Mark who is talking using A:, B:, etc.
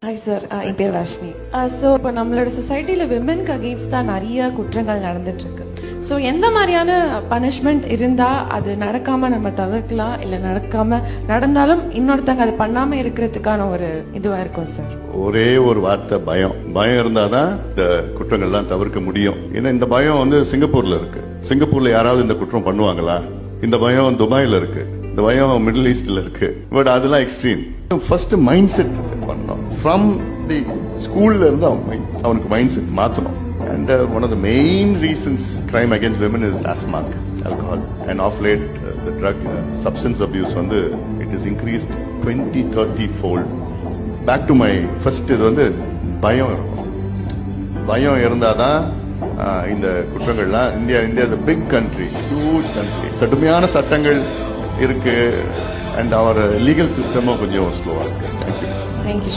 A: Hi sir, என் பேர் வாஷ்னி. So இப்போ நம்மளோட சொசைட்டியில் விமென்க்கு அகெயின்ஸ்ட் தான் நிறைய குற்றங்கள் நடந்துட்டு இருக்கு. ஸோ எந்த மாதிரியான பனிஷ்மெண்ட் இருந்தால் அது நடக்காம நம்ம தவிர்க்கலாம், இல்லை நடந்தாலும் இன்னொருத்தங்க அது பண்ணாம இருக்கிறதுக்கான ஒரு இதுவாக இருக்கும் சார்?
B: ஒரே ஒரு வார்த்தை, பயம். பயம் இருந்தாதான் இந்த குற்றங்கள்லாம் தவிர்க்க முடியும். ஏன்னா இந்த பயம் வந்து சிங்கப்பூர்ல இருக்கு. சிங்கப்பூர்ல யாராவது இந்த குற்றம் பண்ணுவாங்களா? இந்த பயம் துபாயில இருக்கு, இந்த பயம் மிடில் ஈஸ்ட்ல இருக்கு. பட் அதெல்லாம் எக்ஸ்ட்ரீம். ஃபர்ஸ்ட் மைண்ட் செட் பண்ணணும். ஃப்ரம் தி ஸ்கூல்ல இருந்து அவனுக்கு மைண்ட் செட் மாத்தணும். And one of the main reasons crime against women is asthma, alcohol, and of late the drug substance abuse வந்து it is increased 20-30 fold. Back to my first, இது வந்து பயம் இருக்கும். பயம் இருந்தாதான் இந்த குற்றங்கள்லாம். India is a big country, huge country. கடுமையான சட்டங்கள் இருக்கு, and our legal system கொஞ்சம் ஸ்லோவா இருக்கு. Thank you.
A: தேங்க்யூ.